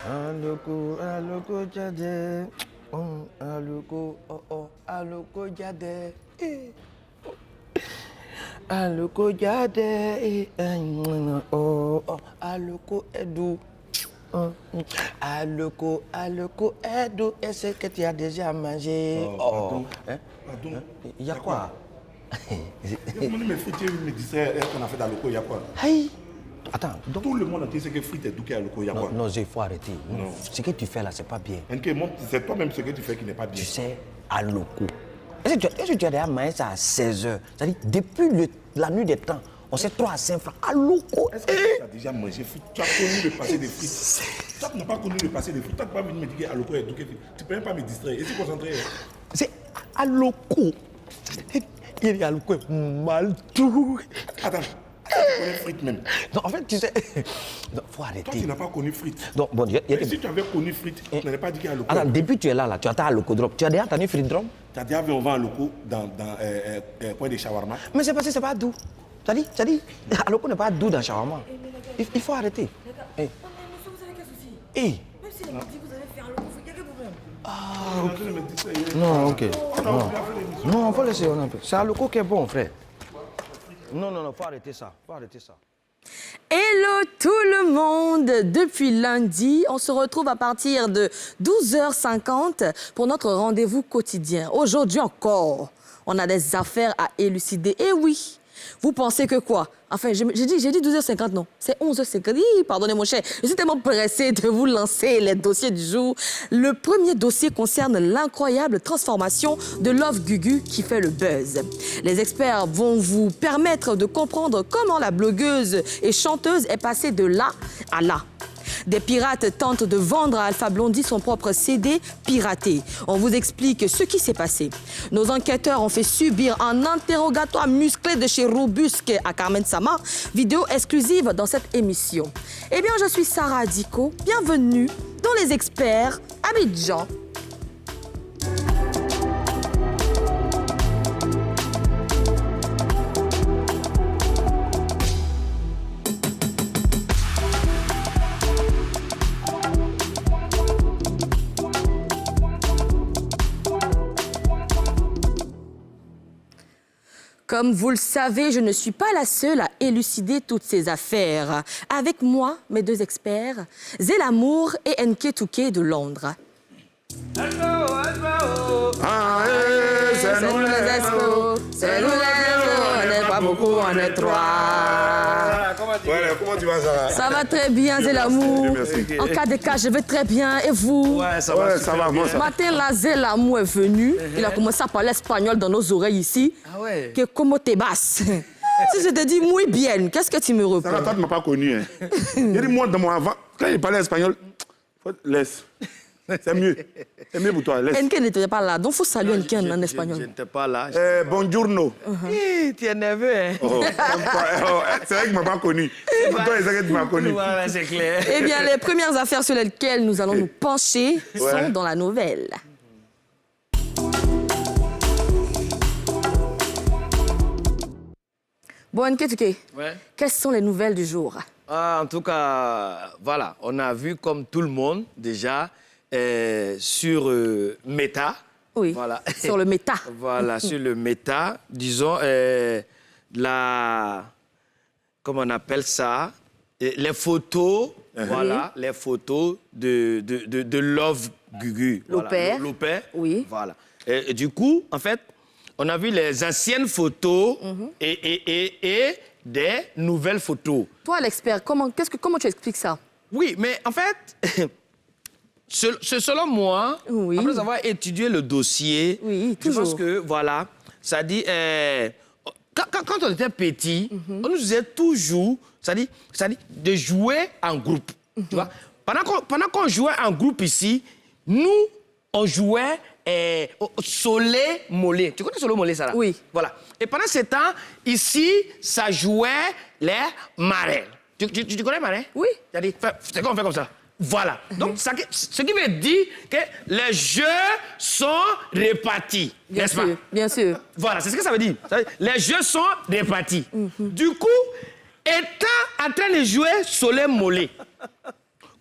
Aloko jade. Aloko, aloko jade. Aloko jade. Aloko edu. Aloko edu. Est-ce que tu as déjà mangé? Pardon. Il y a quoi? Comment mes frites me distraient qu'on a fait dans le il y a quoi? Hey. Attends, donc... Tout le monde entier sait que frites et douké à l'eau, il y a quoi? Non, il faut arrêter. Non. Ce que tu fais là, c'est pas bien. C'est toi-même ce que tu fais qui n'est pas bien. Tu sais, à Loko. Est-ce que tu as déjà mangé ça à 16h? C'est-à-dire, depuis la nuit des temps, on sait 3 à 5 francs. À Loko. Est-ce que tu as déjà mangé frites? Tu as connu le passé des frites. Toi, tu n'as pas connu le passé des frites. Toi, tu n'as pas venu me dire à l'eau et douké. Tu ne peux même pas me distraire. Et tu es concentré. C'est à Loko. Il y a Loko mal tout. Attends. Tu connais frites même. Non, en fait, tu sais... Non, faut arrêter. Toi, tu n'as pas connu frites. Donc, bon, si tu avais connu frites, tu n'allais pas dire qu'il y a Loko. Attends, depuis que tu es là, tu attends à Loko Drop. Tu as déjà entendu frites Drop? Tu as déjà vu on vend à Loko dans coin des shawarma? Mais c'est parce que c'est pas doux. Tu as dit, à Loko n'est pas doux dans shawarma. Il faut arrêter. Mais monsieur, vous avez quel souci? Même si les petits, vous avez fait un Loko, il y a quel problème? Ah, ok. Non, ok. Non, faut laisser. C'est à Loko qui est bon, frère. Non, faut arrêter ça. Hello tout le monde! Depuis lundi, on se retrouve à partir de 12h50 pour notre rendez-vous quotidien. Aujourd'hui encore, on a des affaires à élucider. Et oui, vous pensez que quoi? Enfin, j'ai dit 12h50, non. C'est 11h50. Pardonnez mon cher, je suis tellement pressée de vous lancer les dossiers du jour. Le premier dossier concerne l'incroyable transformation de Love Gugu qui fait le buzz. Les experts vont vous permettre de comprendre comment la blogueuse et chanteuse est passée de là à là. Des pirates tentent de vendre à Alpha Blondy son propre CD piraté. On vous explique ce qui s'est passé. Nos enquêteurs ont fait subir un interrogatoire musclé de chez Robusque à Carmen Sama. Vidéo exclusive dans cette émission. Eh bien, je suis Sarah Diko. Bienvenue dans Les Experts Abidjan. Comme vous le savez, je ne suis pas la seule à élucider toutes ces affaires. Avec moi, mes deux experts, Zelamour et Nké Touké de Londres. C'est nous les Espo, c'est nous les Espo, on n'est pas beaucoup, on est 3. Comment tu vas, Sarah? Ça va très bien, Zelamour. Merci. En cas de cas, je vais très bien. Et vous? Ouais, ça va, moi, ça va. Matin, là, Zelamour est venu. Il a commencé à parler espagnol dans nos oreilles ici. Ah ouais? Que como te vas? Si je te dis muy bien, qu'est-ce que tu me réponds? Sarah, toi, tu ne m'as pas connu. Hein. J'ai dit, moi, dans mon avant, quand il parlait espagnol, laisse. C'est mieux. C'est mieux pour toi, laisse. Nké n'était pas là, donc il faut saluer Nké en espagnol. Je n'étais pas là. Buongiorno. Tu es nerveux, hein? C'est vrai que tu ne m'as pas connu. Toi, c'est vrai que tu m'as connu. Ouais, c'est clair. Eh bien, les premières affaires sur lesquelles nous allons nous pencher sont dans la nouvelle. Bon, Nké Touké, quelles sont les nouvelles du jour? En tout cas, voilà, on a vu comme tout le monde déjà sur Meta. Oui, voilà. sur le méta. Voilà, sur le Meta, disons, comment on appelle ça? Les photos, voilà, les photos de Love Gugu. Lopez. Voilà, Lopez. Oui. Voilà. Et du coup, en fait, on a vu les anciennes photos et des nouvelles photos. Toi, l'expert, comment tu expliques ça? Oui, mais en fait, selon moi, après avoir étudié le dossier, je pense que, voilà, ça dit, quand on était petit, on nous disait toujours, ça dit de jouer en groupe. Tu vois? Pendant qu'on jouait en groupe ici, nous, on jouait Solé Molé. Tu connais Solé Molé, ça là? Oui. Voilà. Et pendant ce temps, ici, ça jouait les marins. Tu connais marins? Oui. C'est qu'on fait comme ça. Voilà. Donc, ce qui veut dire que les jeux sont répartis. Bien n'est-ce sûr, pas? bien sûr. Voilà, c'est ce que ça veut dire. Les jeux sont répartis. Du coup, étant en train de jouer Solé Molé,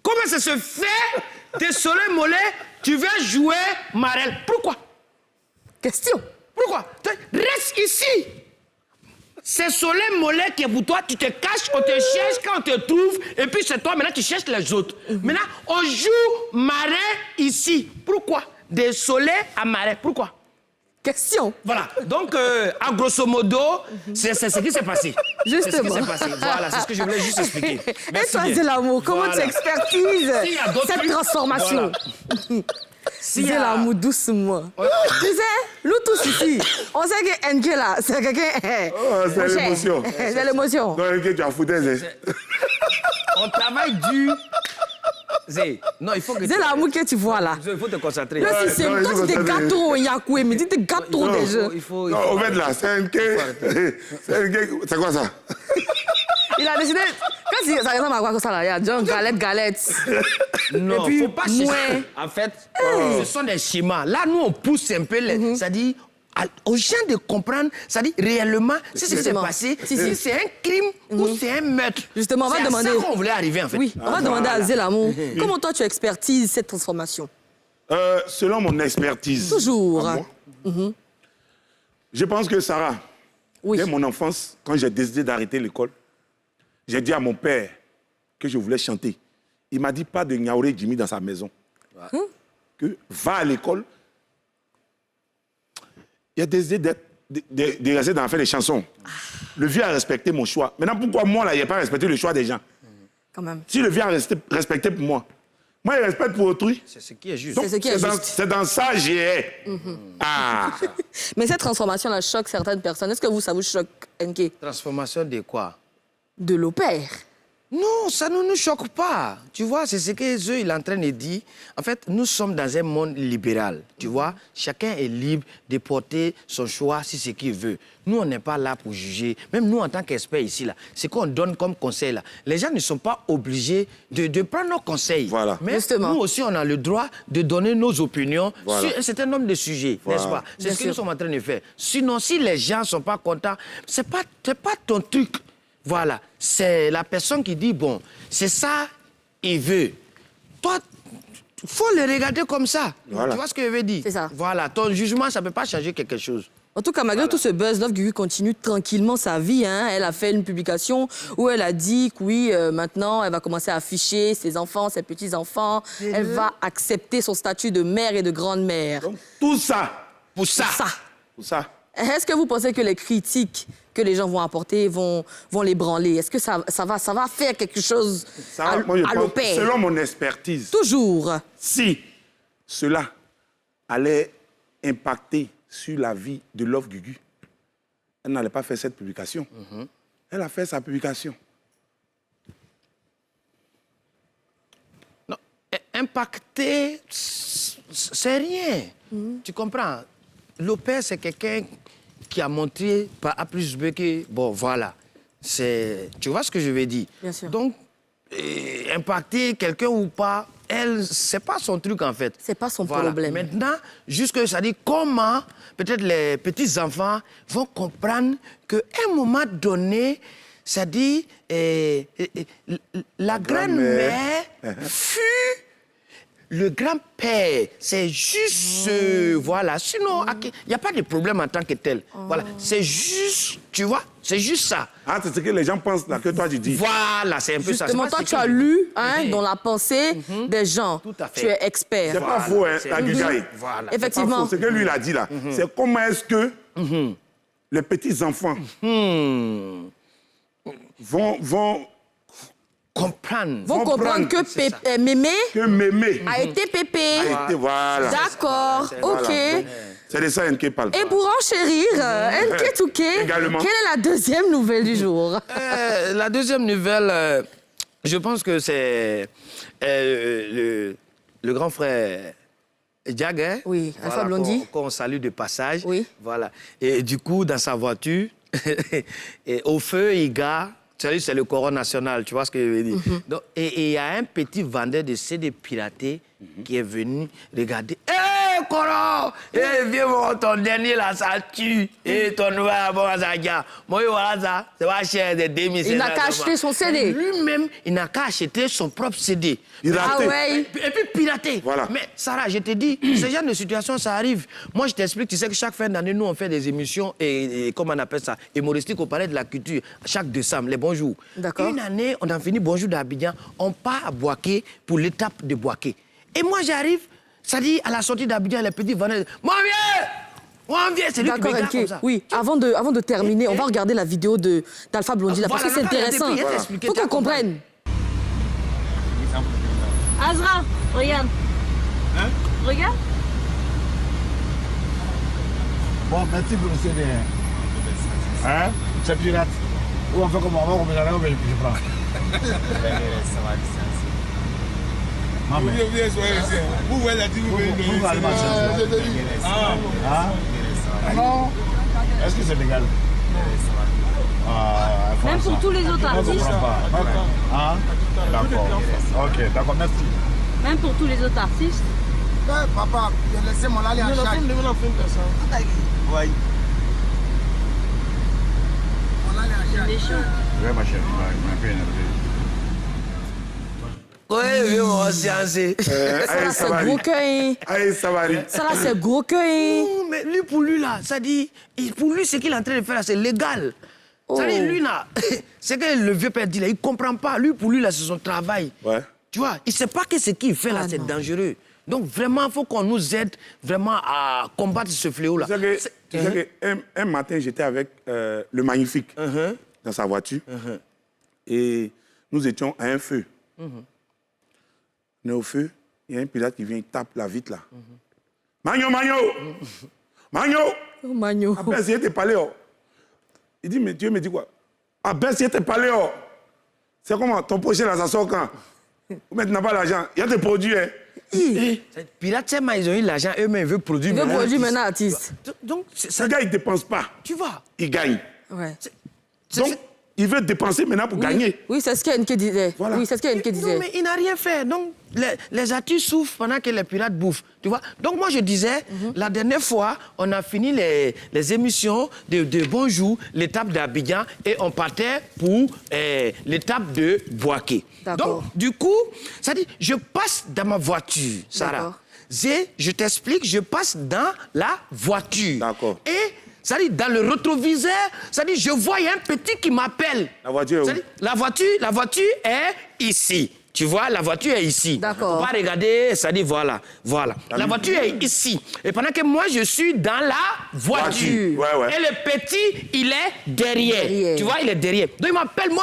comment ça se fait, désolé Mollet, tu veux jouer Marelle? Pourquoi? Question. Pourquoi? Reste ici. C'est Soleil Mollet qui est pour toi, tu te caches, on te cherche quand on te trouve, et puis c'est toi, maintenant tu cherches les autres. Maintenant, on joue Marais ici. Pourquoi? De Soleil à Marais. Pourquoi? Question. Voilà. Donc, en grosso modo, c'est ce qui s'est passé. Justement. C'est ce qui s'est passé. Voilà, c'est ce que je voulais juste expliquer. Merci Et toi, bien. Zélamou, comment Voilà. tu expertises S'il y a d'autres cette trucs, transformation? voilà. Zélamou, doucement. Tu sais, nous tous ici, on sait que NK là, c'est quelqu'un... Oh, c'est mon cher, l'émotion. C'est l'émotion. Non, ok, tu as foutu. On travaille dur. Zé, non, il faut que Zélamou que tu vois là. Il faut te concentrer. Le Ouais, système, non, toi il faut tu te concentrer. gâtes trop, Yakoué, mais tu te gâtes trop Non, déjà. Il faut Non, au fait, là, c'est un quai. C'est quoi ça? Il a décidé, quand ça ressemble à quoi que ça là, il y a John, galette. Non, Et puis, faut pas chercher. moins. En fait, ce sont des schémas. Là, nous, on pousse un peu, c'est-à-dire aux gens de comprendre, c'est-à-dire réellement, si ce qui s'est Justement. passé, Si. si c'est un crime ou c'est un meurtre. Justement, on va C'est à demander... ça qu'on voulait arriver, en fait. Oui, on va demander à voilà. Zélamou, comment toi tu expertises cette transformation? Selon mon expertise. Toujours. à moi, je pense que Sarah, Oui. dès mon enfance, quand j'ai décidé d'arrêter l'école, j'ai dit à mon père que je voulais chanter. Il m'a dit pas de Niaouré Jimmy dans sa maison. Que va à l'école. Il a décidé de rester dans faire des chansons. Le vieux a respecté mon choix. Maintenant, pourquoi moi, là, il n'a pas respecté le choix des gens? Quand même. Si le vieux a respecté pour moi, moi, il respecte pour autrui. C'est ce qui est juste. Donc, C'est ce qui est juste. c'est dans ça que j'ai. Ah! Mais cette transformation-là choque certaines personnes. Est-ce que vous, ça vous choque, NK? Transformation de quoi? De l'opère. Non, ça ne nous choque pas. Tu vois, c'est ce que eux, il est en train de dire. En fait, nous sommes dans un monde libéral. Tu vois, chacun est libre de porter son choix si c'est ce qu'il veut. Nous, on n'est pas là pour juger. Même nous, en tant qu'experts ici, là, ce qu'on donne comme conseil, là, les gens ne sont pas obligés de prendre nos conseils. Voilà. Mais Justement. nous aussi, on a le droit de donner nos opinions Voilà. sur un certain nombre de sujets, Voilà. n'est-ce pas? C'est Bien ce que sûr. nous sommes en train de faire. Sinon, si les gens ne sont pas contents, c'est pas ton truc. Voilà, c'est la personne qui dit, bon, c'est ça, il veut. Toi, il faut le regarder comme ça. Voilà. Tu vois ce que je veux dire? C'est ça. Voilà, ton jugement, ça ne peut pas changer quelque chose. En tout cas, malgré tout ce buzz, Love Gugu continue tranquillement sa vie. Hein. Elle a fait une publication où elle a dit que oui, maintenant, elle va commencer à afficher ses enfants, ses petits-enfants. Elle va accepter son statut de mère et de grande-mère. Donc, tout ça, Pour ça. pour ça, Est-ce que vous pensez que les critiques que les gens vont apporter vont l'ébranler? Est-ce que ça va faire quelque chose ça, moi, je à pense, l'opère? selon mon expertise, Toujours. si cela allait impacter sur la vie de Love Gugu, elle n'allait pas faire cette publication. Elle a fait sa publication. Non, impacter, c'est rien. Tu comprends? Lopez, c'est quelqu'un qui a montré par A plus B que, bon, voilà. Tu vois ce que je veux dire? Bien sûr. Donc, impacter quelqu'un ou pas, elle, c'est pas son truc, en fait. C'est pas son Voilà. problème. Maintenant, jusque ça dit comment peut-être les petits-enfants vont comprendre qu'à un moment donné, ça dit la grand-mère fut le grand-père. C'est juste... voilà. Sinon, il n'y a pas de problème en tant que tel. Voilà. C'est juste... Tu vois? C'est juste ça. Ah, c'est ce que les gens pensent là, que toi tu dis. Voilà, c'est un peu ça. Justement, C'est pas toi, ce tu que as je- lu dans la pensée des gens. Tout à fait. Tu es expert. C'est pas faux, hein, c'est- la Gugaï. Voilà. C'est pas Effectivement. faux. Ce que lui, il a dit là, c'est comment est-ce que les petits-enfants vont Comprendre. Vont comprendre que c'est ça. Mémé que Mémé a été pépé. a été, voilà. D'accord, ok. Voilà. Donc, c'est de ça NK parle. Et pour enchérir, NK Touké, Également. quelle est la deuxième nouvelle du jour? La deuxième nouvelle, je pense que c'est le grand frère Jag, hein? Oui, Alpha Blondy. Qu'on salue de passage. Oui. Voilà. Et du coup, dans sa voiture, et au feu, il gare. Tu sais, c'est le coron national, tu vois ce que je veux dire. Donc, et il y a un petit vendeur de CD piraté qui est venu regarder. Hey! Coro, viens voir ton dernier là, ça tue. Et ton nouvel album, ça gagne. Moi, voilà ça, c'est pas cher de 2500. Il n'a qu'à acheter son CD. Lui-même, il n'a qu'à acheter son propre CD. Il a raté. ouais. Et puis pirater. Voilà. Mais Sarah, je te dis, ce genre de situation, ça arrive. Moi, je t'explique, tu sais que chaque fin d'année, nous, on fait des émissions, et comment on appelle ça, humoristiques au Palais de la Culture, chaque décembre, les bonjours. D'accord. Une année, on a fini Bonjour d'Abidjan, on part à Boaké pour l'étape de Boaké. Et moi, j'arrive, ça dit, à la sortie d'Abidjan, les petits venaient, mon vieux, c'est lui qui me D'accord, regarde comme NK. ça. Oui, avant de terminer, on va regarder la vidéo d'Alpha Blondy, là, parce que Voilà, c'est intéressant. il Faut qu'on comprenne. Azra, regarde. Hein? Regarde. Bon, merci pour le CD. Hein? C'est pirate. Ou on fait comment? On va remettre je prends. Vous voyez, vous voyez la Non. Est-ce que c'est légal? Même pour tous les autres artistes. Hein? D'accord. Ok, d'accord, merci. Même pour tous les autres artistes. Papa, laissez-moi aller à chaque. Oui. C'est méchant. Oui, ma chérie, il m'a fait énerver. Oui, viens mon séancé. Ça là, c'est gros cœur. Allez, ça va aller. Ça là, c'est gros cœur. Non, mais lui, pour lui, là, ça dit, pour lui, ce qu'il est en train de faire, là, c'est légal. Ça dit, lui, là, c'est que le vieux père dit, là, il ne comprend pas. Lui, pour lui, là, c'est son travail. Ouais. Tu vois, il ne sait pas que ce qu'il fait, là, c'est dangereux. Donc, vraiment, il faut qu'on nous aide vraiment à combattre ce fléau-là. Tu sais qu'un matin, j'étais avec le Magnifique dans sa voiture. Et nous étions à un feu. On est au feu, il y a un pilote qui vient, il tape la vitre là. Magno, Magno! Magno! Oh, Magno. Abaisse, il t'es parlé. Il dit, mais Dieu me dit quoi? Abaisse, il t'es parlé. C'est comment? Ton projet là, ça sort quand? Ou maintenant pas l'argent? Il y a des produits. Hein? Pirate, ils ont eu l'argent, eux-mêmes, ils veulent produire. Il veut produire maintenant artiste. Donc, Ce gars, il ne dépense pas. tu vois. Il gagne. Ouais. Donc, il veut dépenser maintenant pour gagner. Oui, c'est ce qu'NK disait. Voilà. Oui, c'est ce qu'NK disait. Non, mais il n'a rien fait. Donc, les artistes souffrent pendant que les pirates bouffent. Tu vois? Donc, moi, je disais, la dernière fois, on a fini les émissions de Bonjour, l'étape d'Abidjan, et on partait pour l'étape de Boaké. D'accord. Donc, du coup, ça dit, je passe dans ma voiture, Sarah. Je t'explique, je passe dans la voiture. D'accord. Et ça dit, dans le rétroviseur, ça dit, je vois, il y a un petit qui m'appelle. La voiture est où? Ça dit, la voiture est ici. Tu vois, la voiture est ici. D'accord. On va regarder, ça dit, voilà. La voiture est ici. Et pendant que moi, je suis dans la voiture. Ouais. Et le petit, il est derrière. Tu vois, il est derrière. Donc, il m'appelle, mon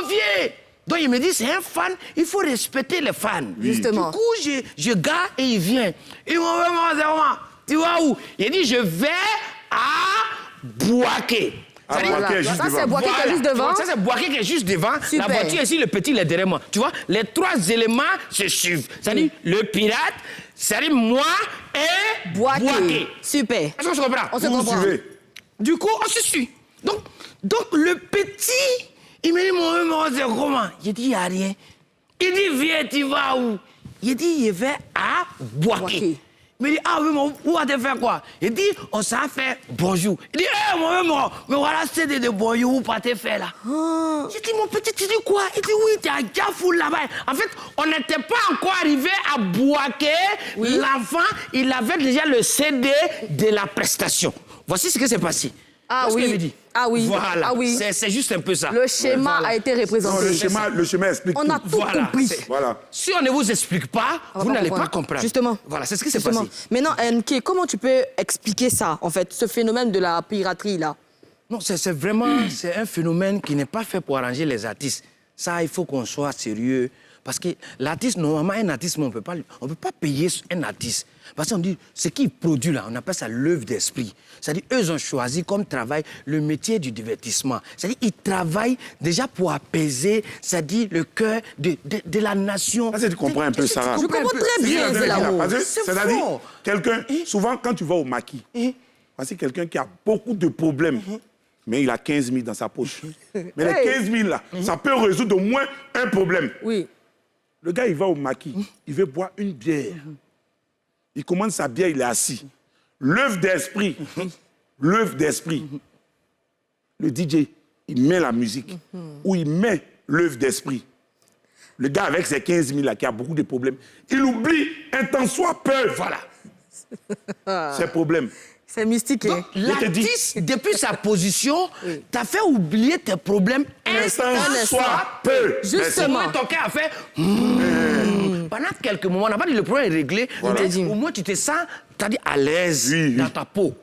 vieux. Donc, il me dit, c'est un fan, il faut respecter les fans. Justement. Du coup, je gare et il vient. Il m'a dit, tu vois où? Il dit, je vais à Boaké. Ah, Boaké est juste Ça, c'est devant. Boaké qui est juste devant. Ça, c'est Boaké qui est juste devant. Super. La voiture ici, le petit, il est derrière moi. Tu vois, les trois éléments se suivent. C'est-à-dire le pirate, c'est-à-dire moi et Boaké. Super. Est-ce qu'on se comprend? On se Vous comprend. suivez. Du coup, on se suit. Donc le petit, il me dit, mon c'est comment? J'ai dit, il n'y a rien. Il dit, viens, tu vas où? Il dit, je vais à Boaké. Boaké. Il me dit, ah oui, mais où as-tu fait quoi? Il dit, on s'est fait bonjour. Il dit, mais voilà, c'est de bonjour, où t'es fait là? J'ai dit, mon petit, tu dis quoi? Il dit, oui, t'es à Gafou là-bas. En fait, on n'était pas encore arrivé à Boaké. L'enfant, il avait déjà le CD de la prestation. Voici ce qui s'est passé. Ah Qu'est-ce oui. qu'il me dit? Ah oui. Voilà. Ah oui. C'est juste un peu ça. Le schéma a été Non, représenté. le schéma explique On a tout. tout compris. Voilà. Si on ne vous explique pas, vous n'allez pas comprendre. Justement. Voilà, c'est ce qui s'est Justement. passé. Maintenant, NK, comment tu peux expliquer ça, en fait, ce phénomène de la piraterie, là? Non, c'est vraiment c'est un phénomène qui n'est pas fait pour arranger les artistes. Ça, il faut qu'on soit sérieux. Parce que l'artiste, normalement, un artiste, on ne peut pas payer un artiste. Parce qu'on dit, ce qu'il produit là, on appelle ça l'œuvre d'esprit. C'est-à-dire, eux, ils ont choisi comme travail le métier du divertissement. C'est-à-dire, ils travaillent déjà pour apaiser, c'est-à-dire, le cœur de la nation. Là, tu comprends un peu, Sarah. Je comprends très bien, Zélamo. C'est-à-dire, quelqu'un, souvent, quand tu vas au maquis, c'est quelqu'un qui a beaucoup de problèmes. Mais il a 15 000 dans sa poche. Mais les 15 000 là, ça peut résoudre au moins un problème. Oui. Le gars, il va au maquis, il veut boire une bière. il commande sa bière, il est assis. L'œuvre d'esprit, le DJ, il met la musique, ou il met l'œuvre d'esprit. Le gars avec ses 15 000 là, qui a beaucoup de problèmes, il oublie un tant soit peu, voilà, ses problèmes. C'est mystique. Donc, l'artiste, depuis sa position, t'a fait oublier tes problèmes un soit peu. Justement. Ton cœur a fait... Pendant quelques moments, on n'a pas dit le problème est réglé, mais au moins tu te sens, c'est-à-dire à l'aise dans ta peau.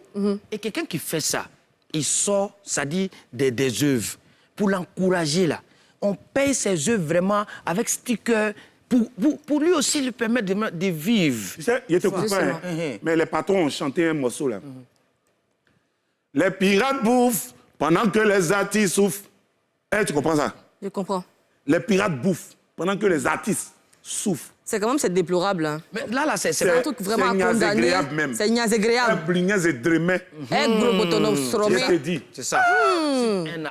Et quelqu'un qui fait ça, il sort, c'est-à-dire des œuvres pour l'encourager là. On paye ses œuvres vraiment avec sticker pour lui aussi lui permettre de vivre. Tu sais, il était copain, mais les patrons ont chanté un morceau là. Les pirates bouffent pendant que les artistes souffrent. Eh, tu comprends ça? Je comprends. Les pirates bouffent pendant que les artistes souffrent. C'est quand même c'est déplorable. Hein. Mais là, c'est un truc vraiment à condamner. C'est Un blingaz et drémé. Un gros botonom stromé. Je te dis. C'est ça.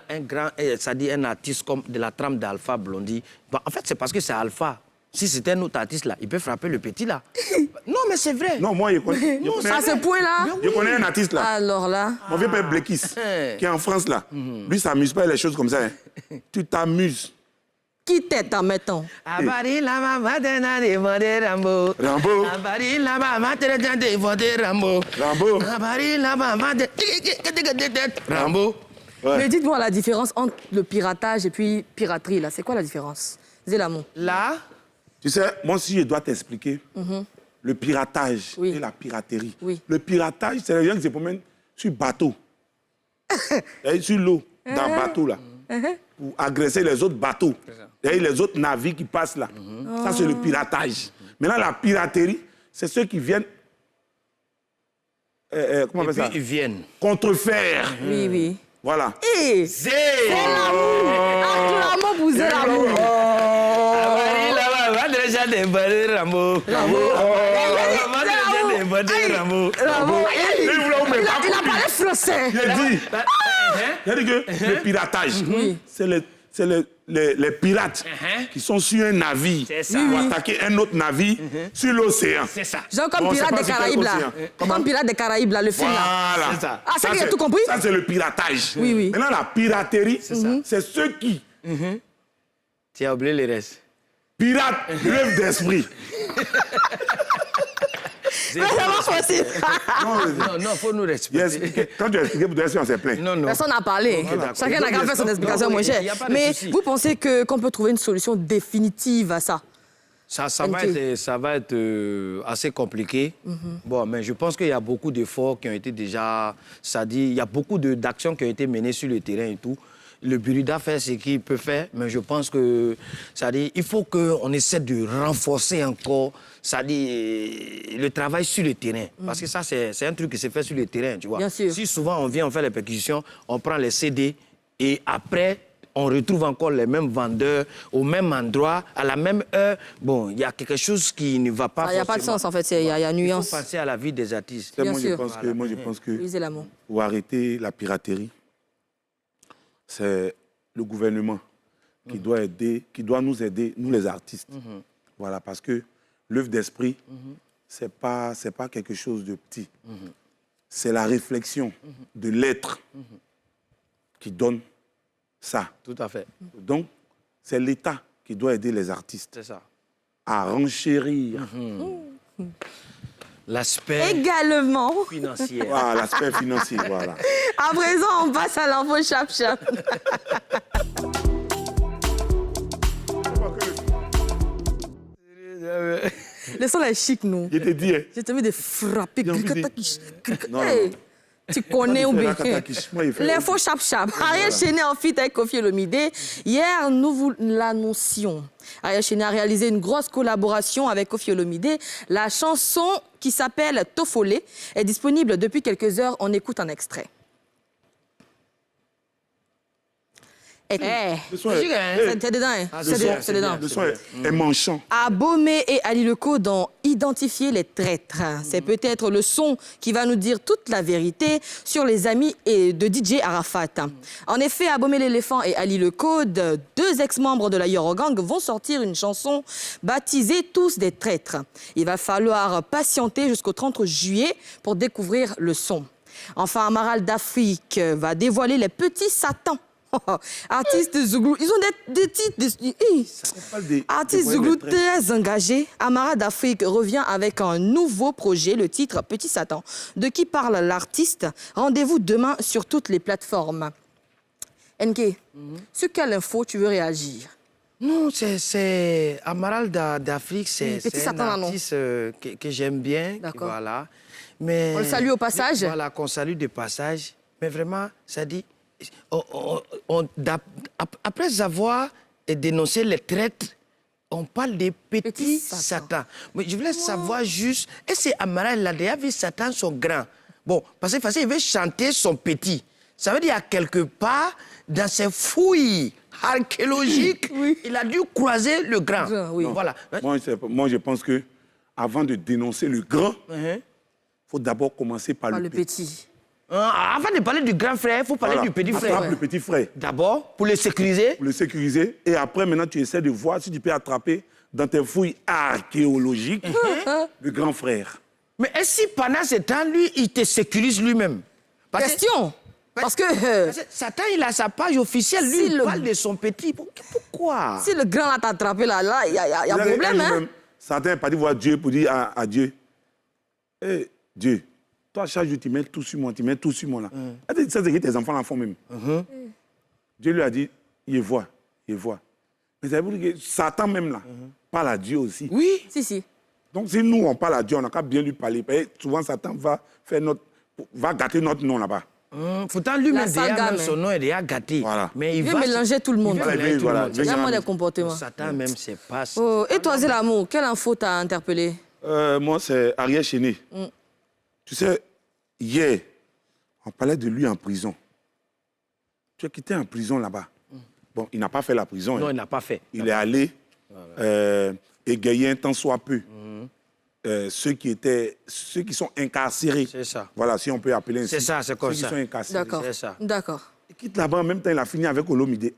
Un grand, ça dit un artiste comme de la trame d'Alpha Blondy. Bon, en fait, c'est parce que c'est Alpha. Si c'était un autre artiste là, il peut frapper le petit là. Non, mais c'est vrai. Non, moi, je connais À ce point-là. Je connais un artiste là. Alors là. Mon vieux père Blekis, qui est en France là. Lui, ça s'amuse pas les choses comme ça. Hein. Tu t'amuses. Qui t'aide en mettant? Rambo. Rambo. Ouais. Mais dites-moi la différence entre le piratage et puis piraterie, là. C'est quoi la différence? Zélamon. Là, Tu sais, moi aussi, je dois t'expliquer le piratage et la piraterie. Oui. Le piratage, c'est les gens qui se promènent sur bateau. Sur l'eau, dans le bateau là. Pour agresser les autres bateaux. Et les autres navires qui passent là. Ça, c'est le piratage. Maintenant, la piraterie, c'est ceux qui viennent. Comment on appelle ça? ils viennent. Contrefaire. Oui, oui. Voilà. Et c'est l'amour. Acclamons pour Zélamon. Il a parlé français. J'ai dit que le piratage, c'est les pirates qui sont sur un navire pour attaquer un autre navire sur l'océan. C'est ça. Genre comme Pirates des Caraïbes là. Comme Pirates des Caraïbes là, le film là. Voilà. C'est ça. Ah, ça, il a tout compris? Ça, c'est le piratage. Oui, oui. Maintenant, la piraterie, c'est ceux qui Tu as oublié le reste. piratent l'œuvre d'esprit. Mais ça va possible. Non, faut nous respecter. Quand tu as expliqué pour toi, on s'est plaint. Non. Personne n'a parlé. Chacun n'a qu'à faire son explication, mon cher. Mais vous pensez qu'on peut trouver une solution définitive à ça? Ça va être assez compliqué. Bon, mais je pense qu'il y a beaucoup d'efforts qui ont été déjà... Ça dit, il y a beaucoup d'actions qui ont été menées sur le terrain et tout. Le Burida fait ce qu'il peut faire, mais je pense que... Ça dit, il faut qu'on essaie de renforcer encore, ça dit, le travail sur le terrain. Parce que ça, c'est un truc qui se fait sur le terrain, tu vois. Bien sûr. Si souvent on vient, on fait les perquisitions, on prend les CD et après... on retrouve encore les mêmes vendeurs au même endroit, à la même heure. Bon, il y a quelque chose qui ne va pas. Il n'y a pas de sens, en fait. Il y a nuance. Il faut penser à la vie des artistes. Bien moi, sûr. je pense que Lisez l'amour. pour arrêter la piraterie, c'est le gouvernement qui doit aider, qui doit nous aider, nous les artistes. Voilà, parce que l'œuvre d'esprit, c'est pas quelque chose de petit. C'est la réflexion de l'être qui donne ça. Tout à fait. Donc, c'est l'État qui doit aider les artistes C'est ça. à renchérir. L'aspect Également. financier. Voilà, l'aspect financier, voilà. À présent, on passe à l'info chap-chap. Le son est chic, nous. Je te dis, hein. J'ai envie de frapper. J'ai envie de- Non, Hey, tu connais ou bien? Moi, il fait- L'info chap-chap. Ariel Chéné en feat avec Koffi Olomidé. Hier, nous vous l'annoncions. Ariel Chéné a réalisé une grosse collaboration avec Koffi Olomidé. La chanson qui s'appelle Tofolé est disponible depuis quelques heures. On écoute un extrait. Le son est, C'est dedans, hein. C'est dedans. le son est manchant. Abomey et Ali Lecode ont identifié les traîtres. C'est peut-être le son qui va nous dire toute la vérité sur les amis de DJ Arafat. En effet, Abomey l'éléphant et Ali Lecode, deux ex-membres de la Yorogang, vont sortir une chanson baptisée Tous des traîtres. Il va falloir patienter jusqu'au 30 juillet pour découvrir le son. Enfin, Amaral d'Afrique va dévoiler les petits satans. Artistes Zouglou, ils ont des titres. Artistes Zouglou très engagés. Amaral d'Afrique revient avec un nouveau projet, le titre Petit Satan. De qui parle l'artiste? Rendez-vous demain sur toutes les plateformes. NK, sur quelle info tu veux réagir? Non, c'est Amaral d'Afrique, c'est un Satan, artiste que j'aime bien. D'accord. Voilà. Mais, On le salue au passage. Voilà, qu'on salue de passage. Mais vraiment, ça dit... après avoir dénoncé les traites, on parle des petits satans. Mais je voulais savoir juste, est-ce que Amaral a déjà vu Satan son grand? Bon, parce que il veut chanter son petit. Ça veut dire à quelque part, dans ses fouilles archéologiques, il a dû croiser le grand. Oui. Voilà. Moi, je pense que avant de dénoncer le grand, il faut d'abord commencer par le petit. Avant de parler du grand frère, il faut parler du petit frère. Attrape le petit frère. D'abord, pour le sécuriser. Pour le sécuriser. Et après, maintenant, tu essaies de voir si tu peux attraper dans tes fouilles archéologiques le grand frère. Mais est-ce que pendant ce temps, lui, il te sécurise lui-même? Question. Parce que Satan, il a sa page officielle. Lui, il parle de son petit. Pourquoi? si le grand t'a attrapé là, il y a problème, hein? Satan n'est pas dit voir Dieu pour dire à Dieu, hey, Dieu, toi, chaque jour, tu mets tout sur moi, tu mets tout sur moi là. C'est ce que tes enfants la font même. Dieu lui a dit, il voit. Mais ça veut dire que Satan même là, parle à Dieu aussi. Oui. Si. Donc si nous, on parle à Dieu, on n'a qu'à bien lui parler. Et souvent, Satan va gâter notre nom là-bas. Pourtant, lui-même, son nom est déjà gâté. Voilà. Mais Il veut mélanger tout le monde. Il y a moins de comportements. Satan même, c'est pas... Et toi, Zélamour, quelle info t'a interpellé? Moi, c'est Ariel Chéné. Tu sais, hier, on parlait de lui en prison. Tu as quitté en prison là-bas. Bon, il n'a pas fait la prison. Non, il n'a pas fait. Il est allé égayer un tant soit peu ceux qui sont incarcérés. C'est ça. Voilà, si on peut appeler ainsi. C'est ça, c'est comme ceux ça. qui sont incarcérés. D'accord. C'est ça. D'accord. Il quitte là-bas, en même temps, il a fini avec Olomide.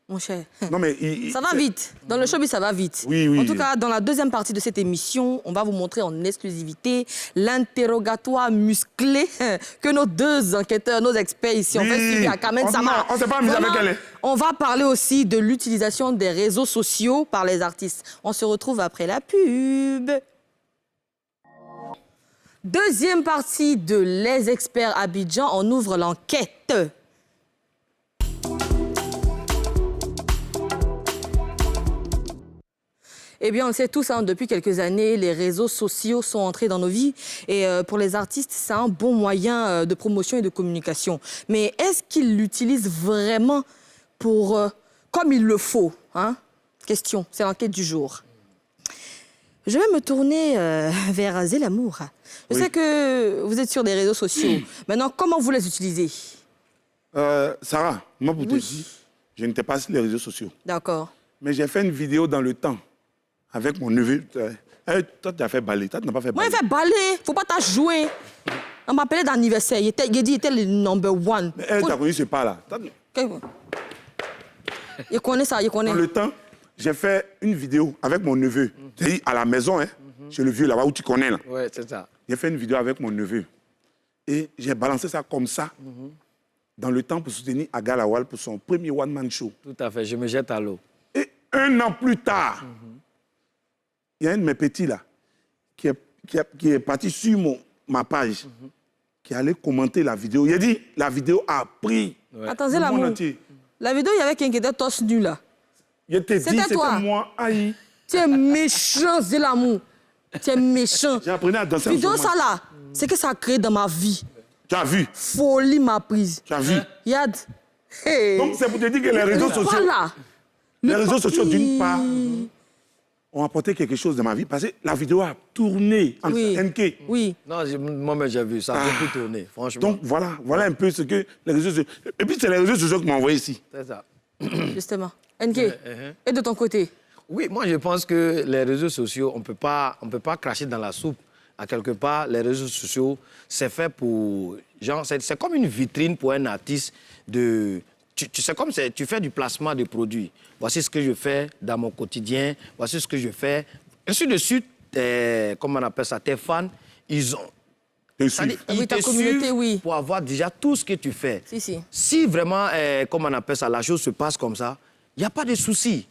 Mon cher. Non, mais Ça va vite. Dans le showbiz, ça va vite. Oui. En tout cas, dans la deuxième partie de cette émission, on va vous montrer en exclusivité l'interrogatoire musclé que nos deux enquêteurs, nos experts ici ont fait suivre à Kamen Sama. On ne s'est pas amusé avec elle. On va parler aussi de l'utilisation des réseaux sociaux par les artistes. On se retrouve après la pub. Deuxième partie de Les Experts Abidjan, on ouvre l'enquête. Eh bien, on le sait tous, depuis quelques années, les réseaux sociaux sont entrés dans nos vies. Et pour les artistes, c'est un bon moyen de promotion et de communication. Mais est-ce qu'ils l'utilisent vraiment comme il le faut, Question, c'est l'enquête du jour. Je vais me tourner vers Zélamour. Je sais que vous êtes sur des réseaux sociaux. Maintenant, comment vous les utilisez? Sarah, moi, pour te dire, je n'étais pas sur les réseaux sociaux. D'accord. Mais j'ai fait une vidéo dans le temps avec mon neveu. Toi, tu as fait balai. Toi, tu n'as pas fait balai. Moi, il fait balai. Faut pas t'as joué. On m'appelait d'anniversaire. Il était le number one. Mais elle t'a connu ce pas-là. Il connaît ça, il connaît. Dans le temps, j'ai fait une vidéo avec mon neveu. C'est-à-dire à la maison, chez le vieux là-bas où tu connais. Là. Oui, c'est ça. J'ai fait une vidéo avec mon neveu. Et j'ai balancé ça comme ça, dans le temps pour soutenir Aga Lawal pour son premier one-man show. Tout à fait, je me jette à l'eau. Et 1 an plus tard, il y a un de mes petits là, qui est parti sur ma page, qui allait commenter la vidéo. Il a dit, la vidéo a pris Attendez, le monde l'amour. entier. La vidéo, il y avait quelqu'un qui était torse nu là. Je te dis, c'était toi. moi, aïe. Tu es méchant, Zélamour. Tu es méchant. J'ai appris à danser. Vidéo ça là, c'est que ça a créé dans ma vie. Tu as vu? Folie m'a prise. Tu as vu? Yad. Hey. Donc c'est pour te dire que les réseaux sociaux... Voilà. Les réseaux sociaux, d'une part, ont apporté quelque chose dans ma vie parce que la vidéo a tourné en NK. Oui. Non, moi-même j'ai vu, ça a beaucoup tourné, franchement. Donc voilà un peu ce que les réseaux sociaux... Et puis c'est les réseaux sociaux qui m'ont envoyé ici. C'est ça. Justement. NK, et de ton côté? Oui, moi je pense que les réseaux sociaux, on peut pas cracher dans la soupe. À quelque part, les réseaux sociaux, c'est fait pour... Genre, c'est comme une vitrine pour un artiste de... C'est comme si tu fais du placement de produits. Voici ce que je fais dans mon quotidien, voici ce que je fais. Ainsi de suite, comment on appelle ça, tes fans, ils ont... Ils te suivent pour avoir déjà tout ce que tu fais. Si vraiment, comme on appelle ça, la chose se passe comme ça, il n'y a pas de souci.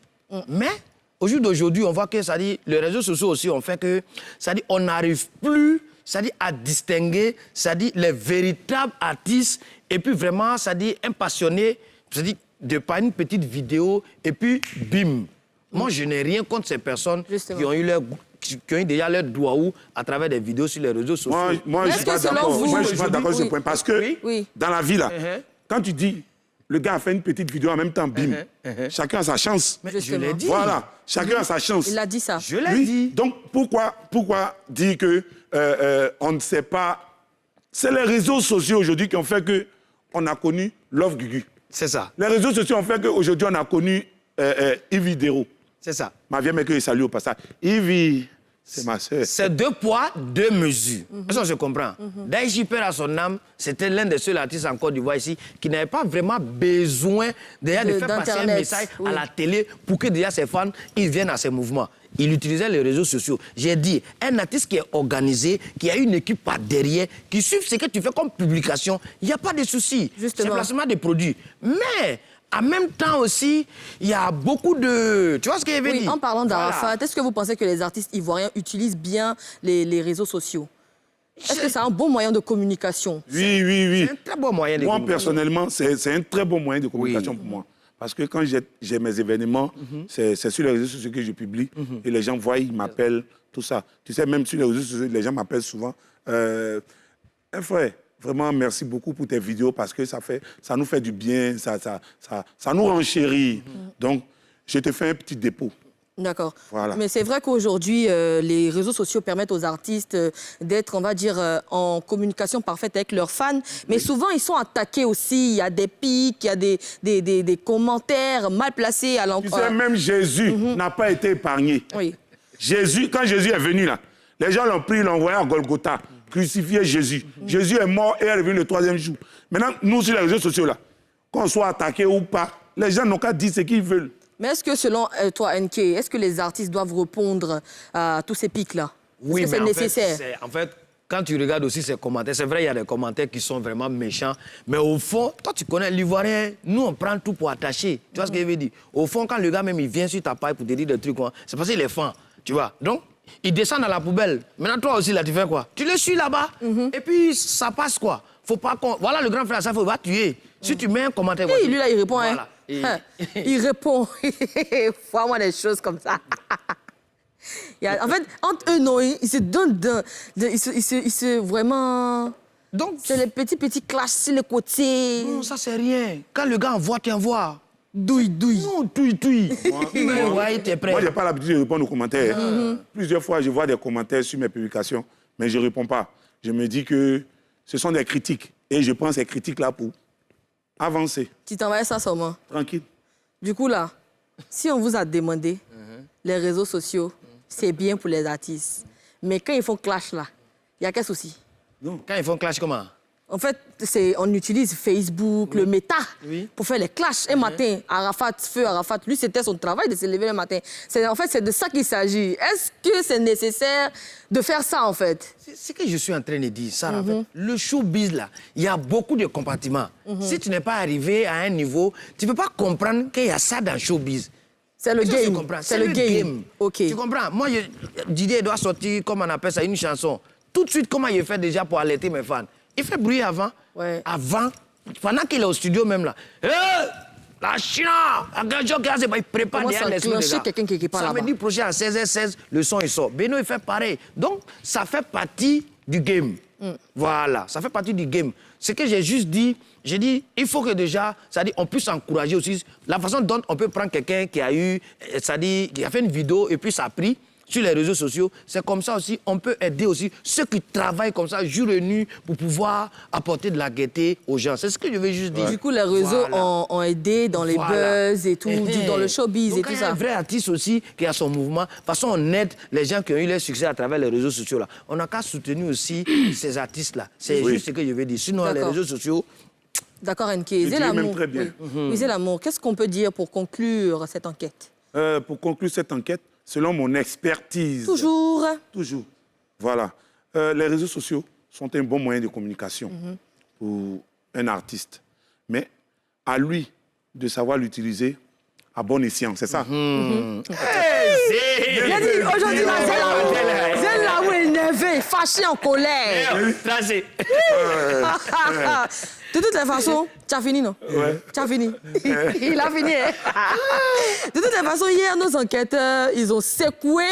Mais au jour d'aujourd'hui, on voit que ça dit, les réseaux sociaux aussi ont fait que ça dit, on n'arrive plus à distinguer les véritables artistes et puis vraiment, ça dit, un passionné, ça dit, de par une petite vidéo et puis bim. Moi, je n'ai rien contre ces personnes qui ont eu déjà leur doigt à travers des vidéos sur les réseaux sociaux. Moi, je ne suis pas d'accord. Moi, je suis pas d'accord sur ce point. Parce que dans la vie, là, quand tu dis, le gars a fait une petite vidéo en même temps, bim, chacun a sa chance. Mais je l'ai dit. Voilà, chacun a sa chance. Il a dit ça. Je l'ai dit. Donc, pourquoi dire que on ne sait pas... C'est les réseaux sociaux aujourd'hui qui ont fait qu'on a connu Love Gugu. C'est ça. Les réseaux sociaux ont fait qu'aujourd'hui, on a connu Yves Dero. C'est ça. Ma vieille mère que je salue au passage. Yves, c'est ma soeur. C'est 2 poids, 2 mesures. Est-ce qu'on se comprend? Daïchi Père à son âme, c'était l'un des seuls artistes en Côte d'Ivoire ici qui n'avait pas vraiment besoin de faire passer un message à la télé pour que déjà ses fans ils viennent à ses mouvements. Il utilisait les réseaux sociaux. J'ai dit, un artiste qui est organisé, qui a une équipe par derrière, qui suit ce que tu fais comme publication, il n'y a pas de souci. C'est le placement des produits. Mais... en même temps aussi, il y a beaucoup de... Tu vois ce que je veux dire? En parlant d'Arafat, est-ce que vous pensez que les artistes ivoiriens utilisent bien les réseaux sociaux? Est-ce que c'est un bon moyen de communication? Oui. C'est un très bon moyen de communication. Moi, personnellement, c'est un très bon moyen de communication pour moi. Parce que quand j'ai mes événements, c'est sur les réseaux sociaux que je publie. Et les gens voient, ils m'appellent, tout ça. Tu sais, même sur les réseaux sociaux, les gens m'appellent souvent. Un frère, vraiment, merci beaucoup pour tes vidéos parce que ça nous fait du bien, ça nous renchérit. Donc, je te fais un petit dépôt. D'accord. Voilà. Mais c'est vrai qu'aujourd'hui, les réseaux sociaux permettent aux artistes d'être, on va dire, en communication parfaite avec leurs fans. Mais souvent, ils sont attaqués aussi. Il y a des pics, il y a des commentaires mal placés à l'endroit. Tu sais, même Jésus n'a pas été épargné. Oui. Quand Jésus est venu, là, les gens l'ont pris, l'ont envoyé à Golgotha, crucifié Jésus. Jésus est mort et est revenu le 3e jour. Maintenant, nous, sur les réseaux sociaux, là, qu'on soit attaqué ou pas, les gens n'ont qu'à dire ce qu'ils veulent. Mais est-ce que, selon toi, NK, est-ce que les artistes doivent répondre à tous ces pics-là? Oui, est-ce que c'est nécessaire? En fait, quand tu regardes aussi ces commentaires, c'est vrai, il y a des commentaires qui sont vraiment méchants. Mais au fond, toi, tu connais l'Ivoirien, nous, on prend tout pour attacher. Tu vois ce que je veux dire? Au fond, quand le gars même, il vient sur ta paille pour te dire des trucs, c'est parce qu'il est fan, tu vois. Donc, il descend dans la poubelle. Maintenant, toi aussi, là, tu fais quoi? Tu le suis là-bas, et puis ça passe quoi? Faut pas qu'on... Voilà, le grand frère, ça, il va tuer. Si tu mets un commentaire... Oui, lui, là, il répond, voilà. Il répond. Vois-moi des choses comme ça. En fait, entre eux, non, ils se donnent ils se vraiment... Donc, c'est les petits clashs sur les côtés. Non, ça, c'est rien. Quand le gars envoie, tu envoies. Douille. Non, touille. Moi, t'es prêt. Moi, je n'ai pas l'habitude de répondre aux commentaires. Plusieurs fois, je vois des commentaires sur mes publications, mais je ne réponds pas. Je me dis que ce sont des critiques. Et je prends ces critiques-là pour avancer. Tu t'envoies ça seulement? Tranquille. Du coup, là, si on vous a demandé, les réseaux sociaux, c'est bien pour les artistes. Mais quand ils font clash, là, il y a quel souci? Non. Quand ils font clash, comment? En fait, on utilise Facebook, le méta, pour faire les clashs. Un matin, Feu Arafat, lui, c'était son travail de se lever le matin. En fait, c'est de ça qu'il s'agit. Est-ce que c'est nécessaire de faire ça, en fait? C'est ce que je suis en train de dire, Sarah. En fait, le showbiz, là, il y a beaucoup de compartiments. Si tu n'es pas arrivé à un niveau, tu ne peux pas comprendre qu'il y a ça dans le showbiz. C'est le game. C'est le game. OK. Tu comprends? Moi, Didier doit sortir, comme on appelle ça, une chanson. Tout de suite, comment il fait déjà pour alerter mes fans? Il fait bruit avant. Ouais. Avant, pendant qu'il est au studio même là. La China, il prépare derrière les sons déjà. Quelqu'un qui parle là-bas. Samedi prochain à 16h16, le son il sort. Beno, il fait pareil. Donc, ça fait partie du game. Voilà, ça fait partie du game. Ce que j'ai juste dit, j'ai dit, il faut que déjà, c'est-à-dire, on puisse encourager aussi la façon dont on peut prendre quelqu'un qui a eu, c'est-à-dire, qui a fait une vidéo et puis ça a pris. sur les réseaux sociaux, c'est comme ça aussi, on peut aider aussi ceux qui travaillent comme ça, jour et nuit, pour pouvoir apporter de la gaieté aux gens. C'est ce que je veux juste dire. Du coup, les réseaux ont aidé dans les buzz et tout, dans le showbiz et tout ça. Un vrai artiste aussi qui a son mouvement. De toute façon, on aide les gens qui ont eu leur succès à travers les réseaux sociaux. Là. On n'a qu'à soutenir aussi ces artistes-là. C'est juste ce que je veux dire. Sinon, les réseaux sociaux... D'accord, NK. Zélamour. Très bien. Oui, Zélamour, qu'est-ce qu'on peut dire pour conclure cette enquête? Pour conclure cette enquête, selon mon expertise... Toujours. Voilà. Les réseaux sociaux sont un bon moyen de communication pour un artiste. Mais à lui de savoir l'utiliser à bon escient, c'est ça? Il a dit aujourd'hui, Zélamour est énervé, fâché, en colère. Tracé. De toutes les façons, tu as fini, non? Ouais. Tu as fini. Il a fini. Hein? De toutes les façons, hier, nos enquêteurs, ils ont secoué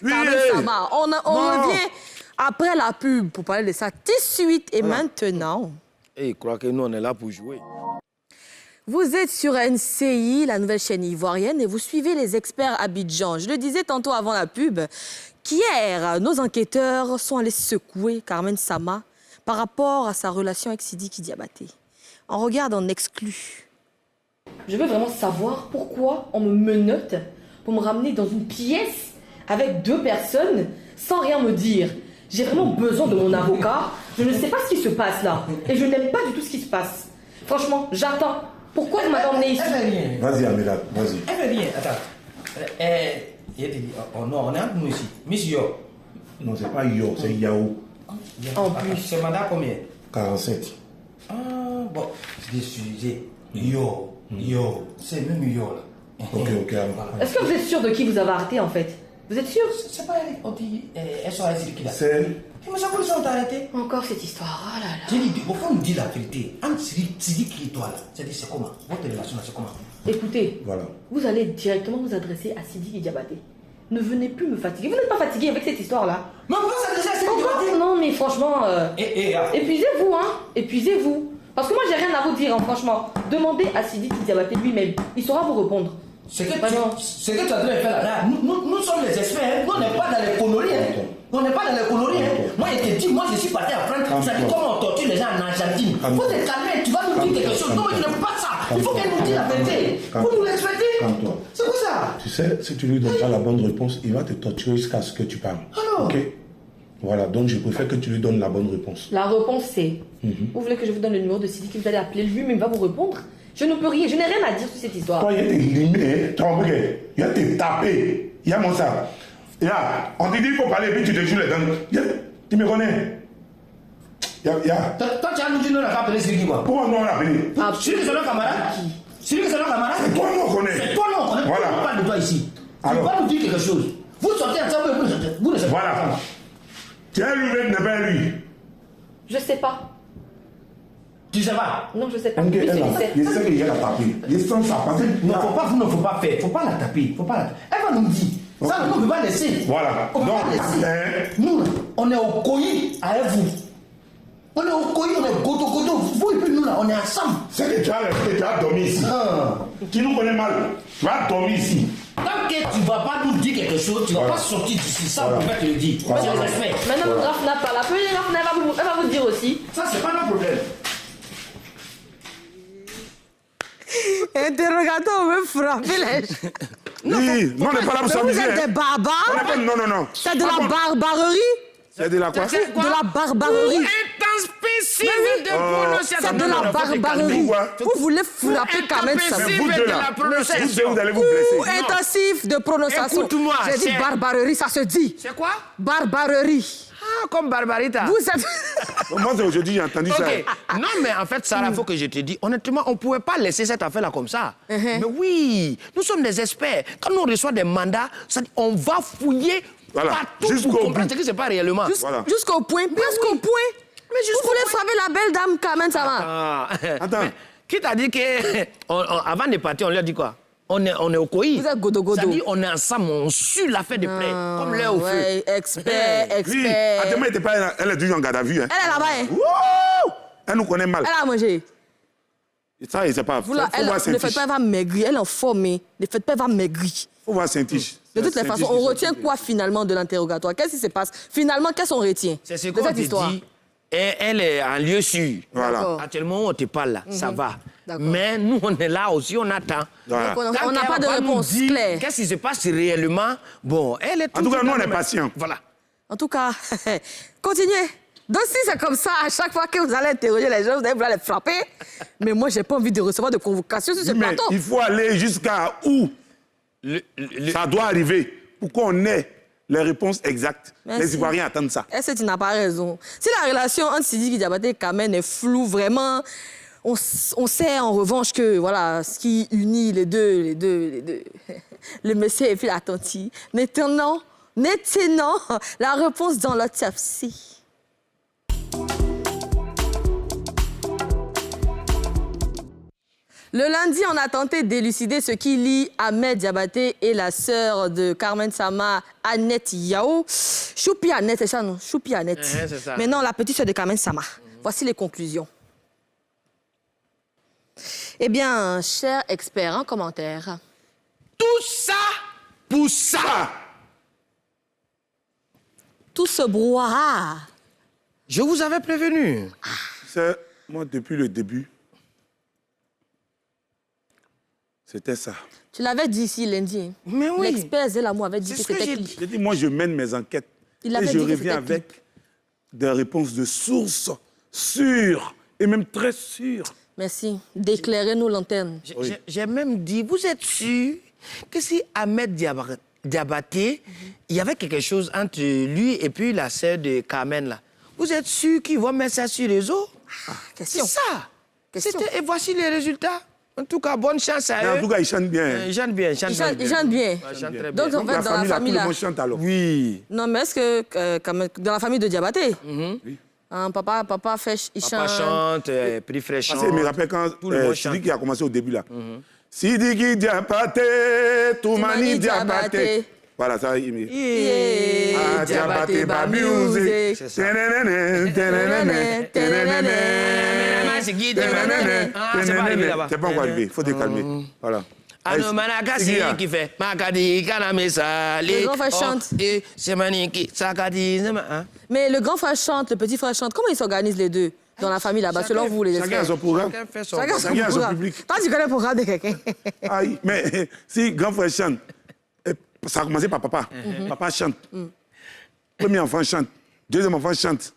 Carmen Sama. On revient après la pub pour parler de ça tout de suite et maintenant. Et il croit que nous, on est là pour jouer. Vous êtes sur NCI, la nouvelle chaîne ivoirienne, et vous suivez les experts Abidjan. Je le disais tantôt avant la pub, qu'hier, nos enquêteurs sont allés secouer Carmen Sama par rapport à sa relation avec Sidiki Diabaté. On regarde en exclu. Je veux vraiment savoir pourquoi on me menotte pour me ramener dans une pièce avec 2 personnes sans rien me dire. J'ai vraiment besoin de mon avocat. Je ne sais pas ce qui se passe là. Et je n'aime pas du tout ce qui se passe. Franchement, j'attends. Pourquoi vous m'avez emmené ici? Vas-y, Amela, vas-y. Elle veut rien, attends. Il te dit, oh non, on est entre nous ici. Miss Yo. Non, c'est pas Yo, c'est Yao. En plus. C'est mandat combien? 47. Ah, bon, c'est des sujets. Yo, c'est même Yo là. Ok. Est-ce que vous êtes sûr de qui vous avez arrêté en fait? Vous êtes sûr? C'est pas elle, on dit, SOS qui l'a. C'est elle. Mais ça pour ça, on t'a arrêté. Encore cette histoire, oh là là. J'ai dit, au fond, on dit la vérité. Entre Sidiki et toi là, c'est comment? Votre relation là, c'est comment? Écoutez, Voilà. vous allez directement vous adresser à Sidiki Diabaté. Ne venez plus me fatiguer. Vous n'êtes pas fatigué avec cette histoire-là. Mais pourquoi ça déjà c'est Pourquoi? Non, mais franchement, épuisez-vous, hein. Épuisez-vous. Parce que moi, j'ai rien à vous dire, hein, franchement. Demandez à Sidiki Diabaté lui-même. Il saura vous répondre. Ce que tu es en train de faire là, nous sommes les experts, nous on n'est pas dans les conneries. Hein. On n'est pas dans les conneries. Hein. Moi, je te dis, moi je suis parti à France, ça dit comment on torture les gens en Argentine. Il faut te calmer, tu vas nous dire quelque chose. Non, mais tu n'aimes pas ça. Il faut qu'elle nous dise la vérité. Vous nous respectez. C'est quoi ça? Tu sais, si tu lui donnes pas la bonne réponse, il va te torturer jusqu'à ce que tu parles. Alors? Ok? Voilà, donc je préfère que tu lui donnes la bonne réponse. La réponse, c'est... Vous voulez que je vous donne le numéro de Sidiki, vous allez appeler lui-même, il va vous répondre. Je ne peux rien, je n'ai rien à dire sur cette histoire. Toi, il y a des limites, il y a des tapés. Il y a mon ça. On te dit qu'il faut parler et puis tu te joues les dents. Tu me connais? Toi, tu as nous dit non, on n'a pas appelé Sidiki quoi? Pourquoi non on l'a appelé? Sidiki, c'est notre camarade? Sidiki, c'est notre camarade? C'est toi, on connaît. C'est toi, on connaît. Voilà. On parle de toi ici. Tu Alors. vas nous dire quelque chose. Vous sortez ensemble, vous ne savez pas. Voilà. Tu es lui, n'est pas lui. Je sais pas. Tu sais pas? Non, je sais pas. Ok, Lui, c'est elle qui a- c'est. il sait qu'il y a la taper. Il sent ça passer. Non, faut pas faire. Faut pas la taper. Faut pas la taper. Elle va nous dire. Ça, nous, on ne peut pas laisser. Voilà. On peut Donc, pas laisser. Nous, on est au coï avec vous. On est au coï, on est goto. Vous et puis nous, là, on est ensemble. c'est que tu as dormi ici. Tu nous connais mal. Tu as dormi ici. Tant que tu ne vas pas nous dire quelque chose, tu ne vas pas sortir d'ici. Ça, on peut te le dire. C'est le respect. Maintenant, Rafna parle. Après, Rafna elle va vous dire aussi. Ça, c'est pas notre problème. Interrogateur, on veut frapper les gens. Oui, non, on n'est pas là pour Mais vous s'amuser. êtes des barbares. Non. C'est de la barbarerie. C'est de la quoi? De la barbarerie. Un temps spécifique de prononciation. C'est de la barbarerie. Vous voulez frapper Carmen Sama. Mais vous deux, là, la prononciation. vous allez vous blesser. Ou intensif de prononciation. Écoute-moi, J'ai dit c'est- barbarerie, ça se dit. C'est quoi? Barbarerie. Ah, comme Barbarita. Vous êtes... Moi, c'est aujourd'hui, j'ai entendu ça. Ok. Non, mais en fait, Sarah, il faut que je te dise, honnêtement, on ne pouvait pas laisser cette affaire-là comme ça. Mais oui, nous sommes des experts. Quand on reçoit des mandats, ça dit, on va fouiller Voilà, partout jusqu'au pour comprendre bout. ce qui se passe réellement. Jusqu'au point, presque au point. Mais jusqu'au Vous voulez point. frapper la belle dame Carmen Sama. Ah. Attends. Mais qui t'a dit que, avant de partir, on lui a dit quoi? On est au COI. Vous êtes godo-godo. Ça dit, on est ensemble, on suit l'affaire de près, comme l'air au feu. Ouais, expert, Oui, expert. Adema n'était pas là, elle est toujours en garde à vue. Hein. Elle est là-bas, hein. Wouh! Elle nous connaît mal. Elle a mangé. Et ça, c'est pas. Vous là, Faut elle, voir ne faites Saint-Tige. pas, elle va maigrir. Elle est en forme, mais ne faites pas, elle va maigrir. Faut voir Saint-Tige. De toutes les façons, on retient quoi finalement de l'interrogatoire? Qu'est-ce qui se passe? Finalement, qu'est-ce qu'on retient? C'est ce qu'on te dit. Elle est en lieu sûr. Voilà. Actuellement, on te parle là, ça va. Mais nous, on est là aussi, on attend. Voilà. On n'a pas de réponse claire. Qu'est-ce qui se passe réellement? Bon, elle est En tout cas, nous, on est patients. Voilà. En tout cas, continuez. Donc, si c'est comme ça, à chaque fois que vous allez interroger les gens, vous allez vouloir les frapper. Mais moi, je n'ai pas envie de recevoir de convocation sur ce Mais plateau. il faut aller jusqu'à où ça doit arriver pour qu'on ait les réponses exactes. Merci. Les Ivoiriens attendent ça. Est-ce que tu n'as pas raison? Si la relation entre Sidiki Diabaté et Carmen est floue, vraiment, on sait en revanche que voilà, ce qui unit les deux, le monsieur et puis la tante, maintenant, la réponse dans l'autopsie. Le lundi, on a tenté d'élucider ce qui lie Ahmed Diabaté et la sœur de Carmen Sama, Annette Yao. Choupi Annette, c'est ça, non? Choupi Annette. C'est ça. Maintenant, la petite sœur de Carmen Sama. Voici les conclusions. Eh bien, cher expert, un commentaire. Tout ça pour ça. Tout ce brouhaha. Je vous avais prévenu. C'est moi, depuis le début, c'était ça. Tu l'avais dit ici lundi. Mais oui. L'expert Zélamou avait dit que c'était qui? J'ai dit, moi, je mène mes enquêtes. Il Et avait je dit que reviens c'était qui? avec des réponses de sources sûres et même très sûres. Merci. D'éclairer-nous l'antenne. J'ai même dit, vous êtes sûr que si Ahmed Diabaté, il y avait quelque chose entre lui et puis la sœur de Carmen, là. Vous êtes sûr qu'ils vont mettre ça sur les réseaux? Question. C'est ça. Et voici les résultats. En tout cas, bonne chance à Mais eux. en tout cas, ils chantent bien. Ils chantent bien, Ils chantent bien. Ils chantent très bien. Donc, en fait, dans la famille, tout là... le monde chante alors. Oui. Non, mais est-ce que dans la famille de Diabaté, hein, papa fait... Il Papa chante, Prix Frais chante. Parce que je me rappelle quand Tout le monde Sidiki a commencé au début là. Sidiki Diabaté, Toumani Diabaté. Voilà, ça, il me... Yeah, Diabaté, ba music. C'est ça. C'est pas encore arrivé, il faut te calmer. Voilà. Ano manakasi qui fait makadi kanamesa Le grand frère chante. Et c'est maniki sakadi hein. Mais le grand frère chante, le petit frère chante. Comment ils s'organisent les deux dans la famille là-bas, selon vous, les Chacun a experts? son programme. Chacun a son public. Toi, tu connais le programme de quelqu'un. Aïe, mais si grand frère chante, ça a commencé par papa. Papa chante. Premier enfant chante. Deuxième enfant chante.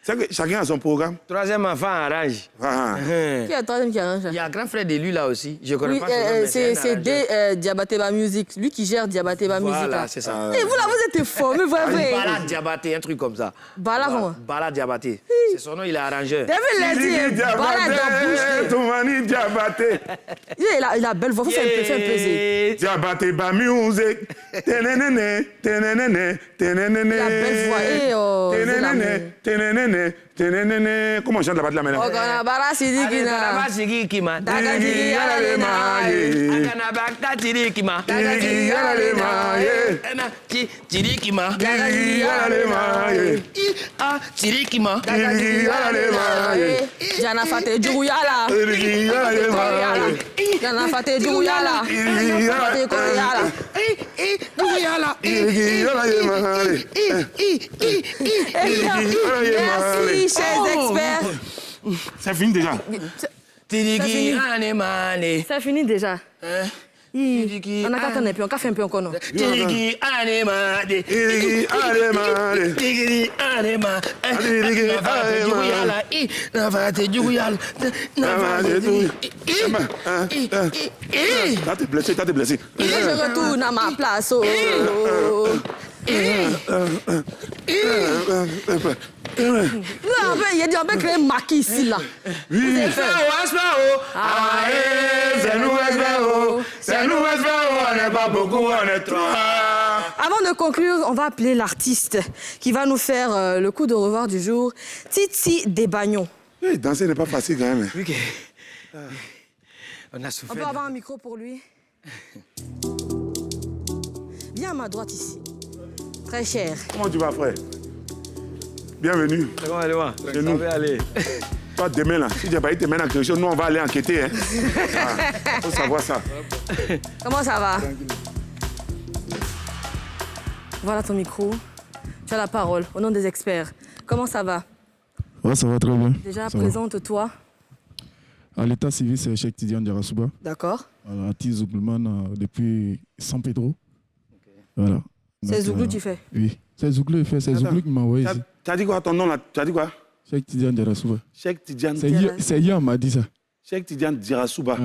C'est que chacun a son programme. Troisième enfant arrange. Ah. Qui est le troisième qui arrange? Il y a un grand frère de lui là aussi. Je connais Oui, pas son nom, mais c'est Diabaté Ba Music. Lui qui gère Diabaté Ba Music. Voilà, là. c'est ça. Et vous là, vous êtes formés, vrai. Balade Diabaté, un truc comme ça. Bala comment? Balade Diabaté. C'est son nom, il est arrangeur. David l'a dit, balade dans bouche. Toumani Diabaté. Il a belle voix, faut faire un peser. Diabaté ba music. Ténénéné, ténénéné, ténénéné. La belle voix. Et Ténénéné, ténénéné, ténénéné. Comment on chante là-bas de la main? Ogana bara sidiki na. Sigi Kima. Dagadigi yala le maye. Agana bakta Tiri Kima. Dagadigi yala le maye. Tiri Kima. Dagadigi yala le maye. Tiri Kima. Dagadigi yala le maye. Jana fate juguyala. Dagadigi yala le maye. Jana fate juguyala. Jana fate koyala. Juguyala. Dagadigi yala le maye. Merci, chers experts. C'est fini déjà. Tiriki anemane. Ça finit déjà. On a qu'à attendre un peu, on a fait un peu encore, non? Tiriki anemane. Tiriki anemane. Tiriki anemane. Navate juguyala. Navate juguyala. Navate juguyala. T'as blessé, t'as blessé. Je retourne à ma place. Oh. Il y a dit on peut créer un maquis ici là. Oui. C'est nous, on n'est pas beaucoup, on est trois. Avant de conclure, on va appeler l'artiste qui va nous faire le coup de revoir du jour, Titi Desbagnon. Oui, danser n'est pas facile quand même. Oui, on a On souffert. peut avoir un micro pour lui? Viens à ma droite ici. Très cher. Comment tu vas, frère? Bienvenue. Comment allez-vous? Chez nous. Aller. Toi, demain, là, si Diabaté te mène en quelque chose, nous, on va aller enquêter. Hein. Faut savoir ça. Comment ça va? Voilà ton micro. Tu as la parole, au nom des experts. Comment ça va? Ouais, ça va très bien. Déjà, ça présente-toi. À l'état civil, c'est Cheikh Tidiane Diarra-Souba. D'accord. Voilà, à Zouglouman depuis San Pedro. Okay. Voilà. C'est Zouglou tu fais? Oui, c'est Zouglou qui fait. C'est Zouglou qui m'a envoyé ici. Tu as dit quoi ton nom là? Tu as dit quoi? Cheikh Tidiane Diarra-Souba. Cheikh Tidiane. C'est hier, on m'a dit ça. Cheikh Tidiane Diarra-Souba.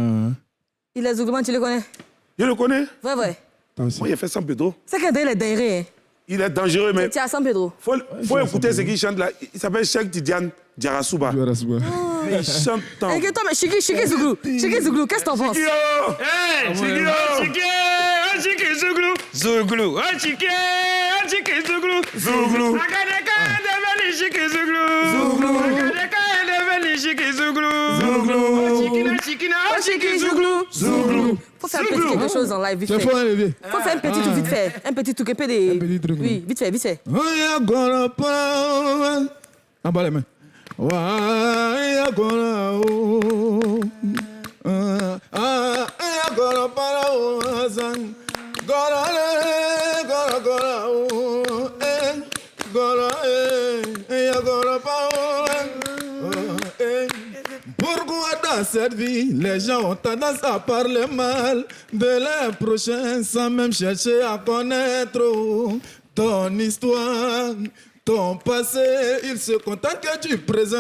Il est Zouglouman, tu le connais? Je le connais. Ouais. Moi, il a fait San Pedro. C'est qu'il est dingue. Il est dangereux, mais... Tu es à San Pedro. Faut écouter ce qu'il chante là. Il s'appelle Cheikh Tidiane Diarra-Souba. Mais il chante tant. Inquiète-toi, mais Chiki Zouglou. Chiki Zouglou, qu'est-ce que t'en penses? Hey, Chiki Zouglou. Zouglou. Chiki Zouglou. Zouglou. Akadeka est devenu Chiki Zouglou. Zouglou. Akadeka est devenu Chiki Zouglou. Chikina. Chiki Zouglou. Zouglou. Faut faire quelque chose en live, vite fait. Faut faire un petit truc vite fait. Un petit truc, Oui, vite fait. En bas les mains. Pourquoi dans cette vie, les gens ont tendance à parler mal de l'un prochain sans même chercher à connaître ton histoire, ton passé. Ils se contentent que du présent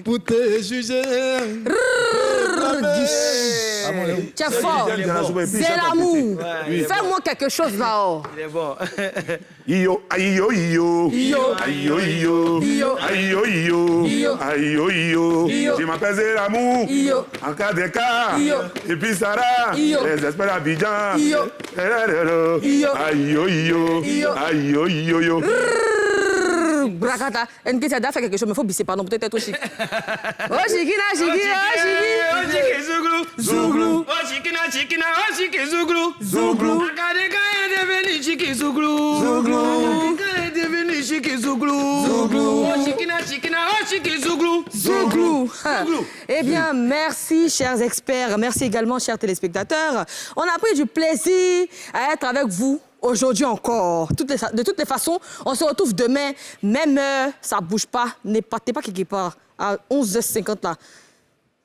pour te juger. Tu es fort. C'est l'amour. Fais-moi quelque chose là-haut. Il est bon. Iyo, ayo, iyo. Ayo, iyo. Ayo, iyo. Ayo, iyo. Je m'appelle Zélamou. En cas de cas. Et puis Sarah. Les experts d'Abidjan. Ayo, iyo. Ayo, iyo. Brakata, NK, ça doit faire quelque chose, mais il faut bisser, pardon, peut-être être chic. Oh, Chikina. Oh, Chiki Zouglou. Oh, Chikina. Oh, Chiki Zouglou. Akadeka est devenu Chiki Zouglou. Akadeka est devenu Chiki Zouglou. Oh, Chikina. Oh, Chiki Zouglou. Eh bien, merci, chers experts. Merci également, chers téléspectateurs. On a pris du plaisir à être avec vous. Aujourd'hui encore. De toutes les façons, on se retrouve demain. Même heure, ça ne bouge pas. N'épatez pas quelque part. À 11h50 là.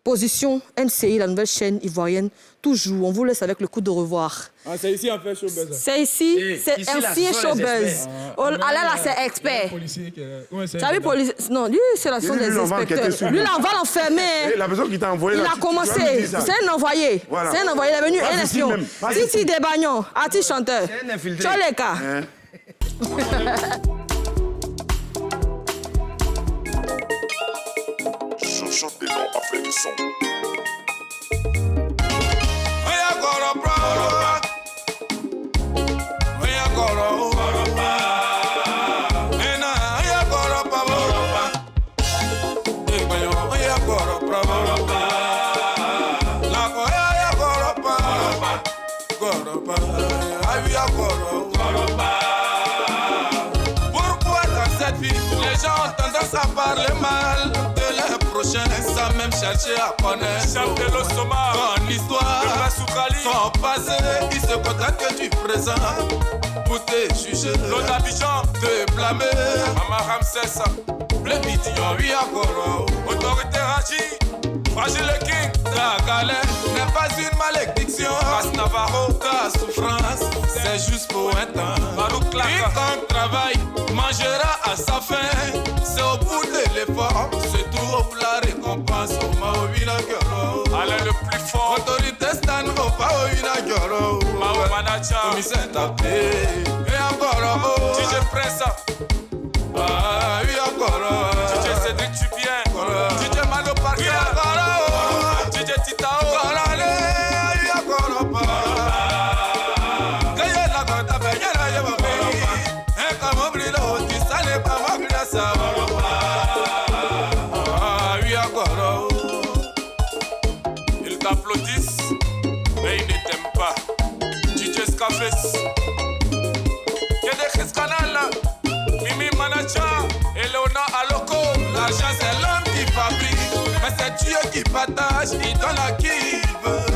Position NCI, la nouvelle chaîne ivoirienne. Toujours, on vous laisse avec le coup de revoir. Ah, c'est ici en fait showbuzz. C'est ici, c'est ancien showbuzz. Là, c'est expert. Tu as vu policier? Non, lui, c'est la son des inspecteurs. Lui, là, on va l'enfermer. La personne qui t'a envoyé. Il a commencé. C'est un envoyé. Voilà. C'est un envoyé. Il est venu, un espion. Titi Desbagnon, artiste chanteur. C'est un infiltré. Tcholeka. Je chante des noms à faire du son. Pourquoi dans cette vie, les gens ont tendance à parler mal de l'un prochain sans même chercher à connaître ton histoire, ton passé, ils se contentent que du présent pour te juger, te blâmer. Maman Ramsès, le bidillon, oui encore, autorité agit. Fragile le king, ta galère n'est pas une malédiction. Passe Navarro, ta souffrance, c'est juste pour un temps. Quiconque travaille mangera à sa faim. C'est au bout de l'effort, se trouve la récompense. Au Maouina Gyoro, Alain le plus fort. Autorité stand au Maouina Gyoro. Mao Manacha, commissaire tapé. Et encore, oh, DJ Presse. Ah, oui, encore. DJ Cédric, tu viens. DJ Mano Parker. DJ Titao. Ils t'applaudissent, mais ils ne t'aiment pas. DJ Scarface. Kédekes Canal, Mimi Manacha, Eleona Aloko. L'argent c'est l'homme qui fabrique, mais c'est Dieu qui partage, il donne à qui il veut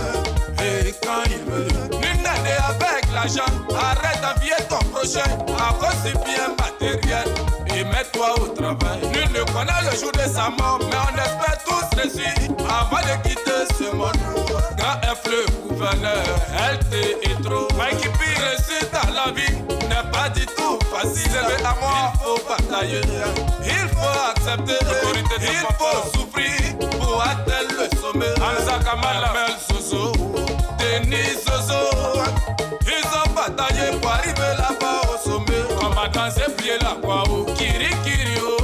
et quand il veut. Nul n'est avec l'argent, arrête d'envier ton projet. prochain à cause du bien matériel. Et mets-toi au travail. Nul ne connaît le jour de sa mort, mais on espère tous réussir avant de quitter ce monde. Grand F le gouverneur, LT et trop. Mikey P, réussir dans la vie n'est pas du tout facile. À moi. Il faut batailler, il faut accepter, il faut souffrir pour atteindre le sommet. Hamza Kamala, Mel Soso, Denis Soso, ils ont bataillé pour arriver là-bas au sommet. Combattant, c'est plié la croix, Kiri Kiri.